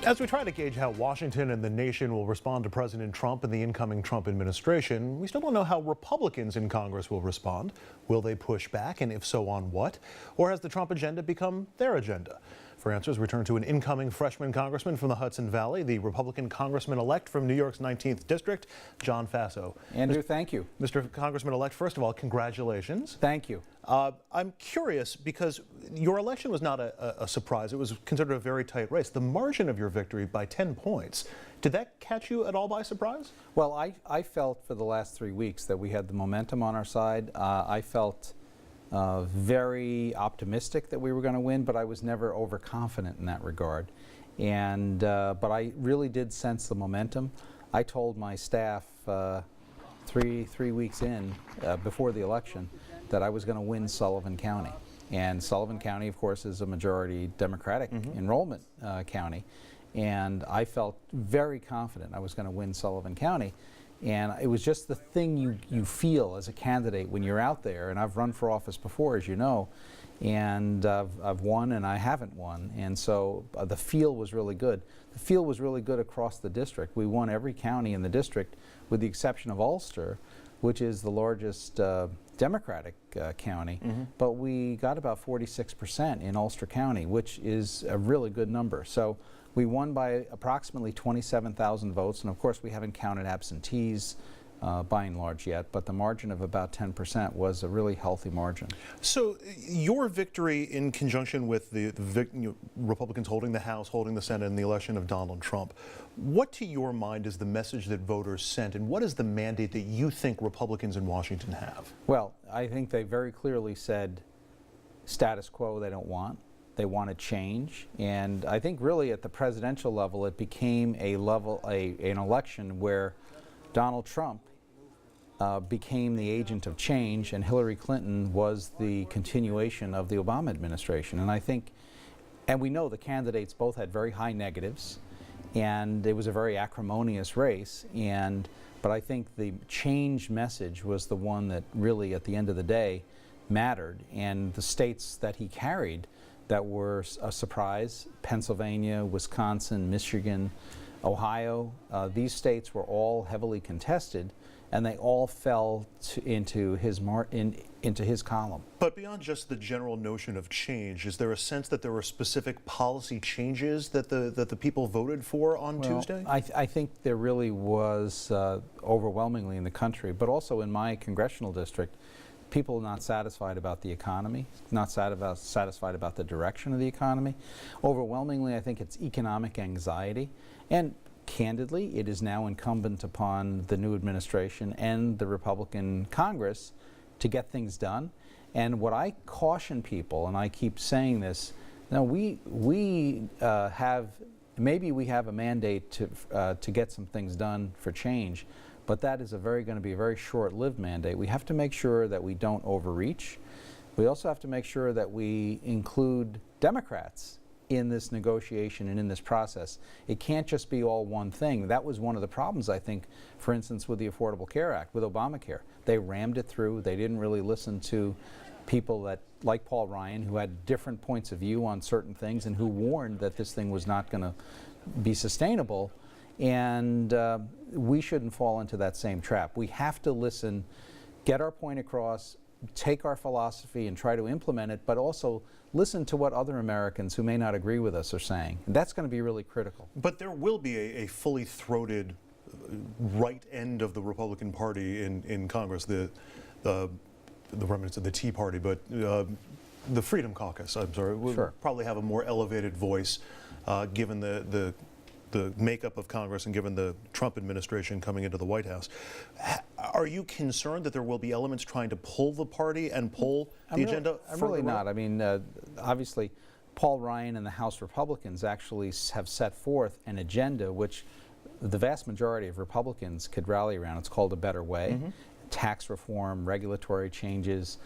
As we try to gauge how Washington and the nation will respond to President Trump and the incoming Trump administration, we still don't know how Republicans in Congress will respond. Will they push back, and if so, on what? Or has the Trump agenda become their agenda? For answers, we turn to an incoming freshman congressman from the Hudson Valley, the Republican Congressman-elect from New York's 19th District, John Faso. Andrew, thank you. Mr. Congressman-elect, first of all, congratulations. Thank you. I'm curious because your election was not a surprise. It was considered a very tight race. The margin of your victory by 10 points, did that catch you at all by surprise? Well, I felt for the last 3 weeks that we had the momentum on our side. I felt very optimistic that we were going to win, but I was never overconfident in that regard. And but I really did sense the momentum. I told my staff three weeks in before the election that I was going to win Sullivan County. And Sullivan County, of course, is a majority Democratic enrollment county. And I felt very confident I was going to win Sullivan County. And it was just the thing you feel as a candidate when you're out there. And I've run for office before, as you know, and I've won and I haven't won. And so the feel was really good. The feel was really good across the district. We won every county in the district with the exception of Ulster, which is the largest Democratic county. But we got about 46% in Ulster County, which is a really good number. So we won by approximately 27,000 votes, and of course we haven't counted absentees by and large yet, but the margin of about 10% was a really healthy margin. So your victory in conjunction with the Republicans holding the House, holding the Senate in the election of Donald Trump, what to your mind is the message that voters sent, and what is the mandate that you think Republicans in Washington have? Well, I think they very clearly said status quo they don't want. They want to change, and I think really at the presidential level it became an election where Donald Trump became the agent of change and Hillary Clinton was the continuation of the Obama administration. And I think, and we know the candidates both had very high negatives and it was a very acrimonious race, but I think the change message was the one that really at the end of the day mattered, and the states that he carried that were a surprise, Pennsylvania, Wisconsin, Michigan, Ohio, these states were all heavily contested, and they all fell into his column. But beyond just the general notion of change, is there a sense that there were specific policy changes that the people voted for on Tuesday? I think there really was overwhelmingly in the country, but also in my congressional district, people not satisfied about the economy, not satisfied about the direction of the economy. Overwhelmingly, I think it's economic anxiety. And candidly, it is now incumbent upon the new administration and the Republican Congress to get things done. And what I caution people, and I keep saying this, now maybe we have a mandate to get some things done for change, but that is going to be a very short-lived mandate. We have to make sure that we don't overreach. We also have to make sure that we include Democrats in this negotiation and in this process. It can't just be all one thing. That was one of the problems, I think, for instance, with the Affordable Care Act, with Obamacare. They rammed it through. They didn't really listen to people that, like Paul Ryan, who had different points of view on certain things and who warned that this thing was not going to be sustainable. And we shouldn't fall into that same trap. We have to listen, get our point across, take our philosophy and try to implement it, but also listen to what other Americans who may not agree with us are saying. And that's going to be really critical. But there will be a fully throated right end of the Republican Party in Congress, the remnants of the Tea Party, but the Freedom Caucus, I'm sorry, will probably have a more elevated voice given the makeup of Congress and given the Trump administration coming into the White House. Are you concerned that there will be elements trying to pull the party and pull the agenda? I'm really not. I mean, obviously, Paul Ryan and the House Republicans actually have set forth an agenda which the vast majority of Republicans could rally around. It's called A Better Way. Tax reform, regulatory changes.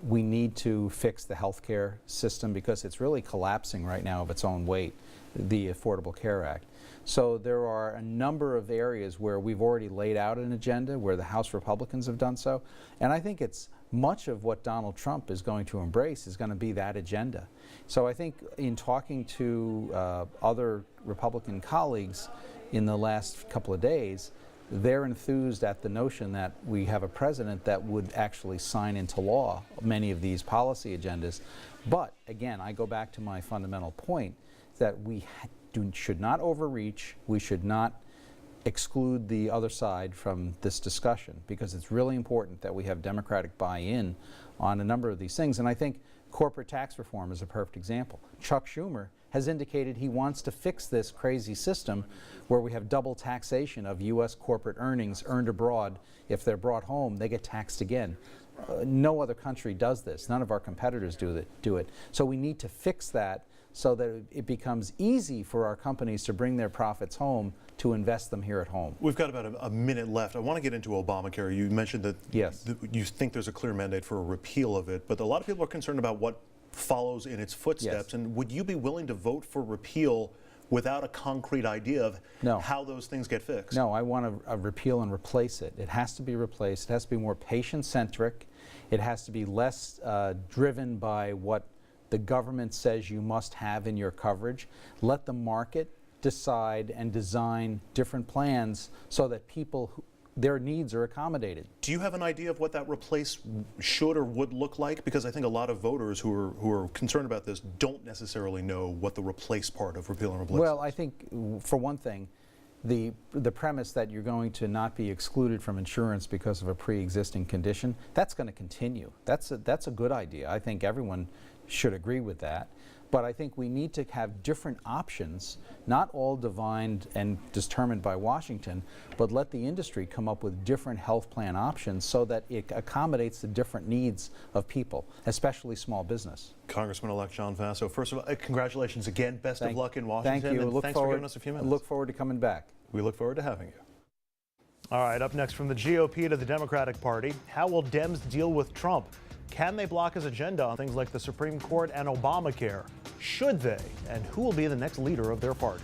We need to fix the health care system because it's really collapsing right now of its own weight, the Affordable Care Act. So there are a number of areas where we've already laid out an agenda, where the House Republicans have done so. And I think it's much of what Donald Trump is going to embrace is going to be that agenda. So I think in talking to other Republican colleagues in the last couple of days, they're enthused at the notion that we have a president that would actually sign into law many of these policy agendas. But again, I go back to my fundamental point that we should not overreach. We should not exclude the other side from this discussion, because it's really important that we have Democratic buy-in on a number of these things. And I think corporate tax reform is a perfect example. Chuck Schumer has indicated he wants to fix this crazy system where we have double taxation of U.S. corporate earnings earned abroad. If they're brought home, they get taxed again. No other country does this. None of our competitors do it. So we need to fix that so that it becomes easy for our companies to bring their profits home to invest them here at home. We've got about a minute left. I want to get into Obamacare. You mentioned that yes, you think there's a clear mandate for a repeal of it, but a lot of people are concerned about what follows in its footsteps. Yes. And would you be willing to vote for repeal without a concrete idea of how those things get fixed? No, I want to repeal and replace it. It has to be replaced. It has to be more patient-centric. It has to be less driven by what the government says you must have in your coverage. Let the market decide and design different plans so that their needs are accommodated. Do you have an idea of what that replace should or would look like? Because I think a lot of voters who are concerned about this don't necessarily know what the replace part of repeal and replace Well, is. I think, for one thing, the premise that you're going to not be excluded from insurance because of a pre-existing condition, that's going to continue. That's a good idea. I think everyone should agree with that. But I think we need to have different options, not all divined and determined by Washington, but let the industry come up with different health plan options so that it accommodates the different needs of people, especially small business. Congressman-elect John Faso, first of all, congratulations again. Best of luck in Washington. Thank you. And thanks for giving us a few minutes. I look forward to coming back. We look forward to having you. All right, up next, from the GOP to the Democratic Party, how will Dems deal with Trump? Can they block his agenda on things like the Supreme Court and Obamacare? Should they? And who will be the next leader of their party?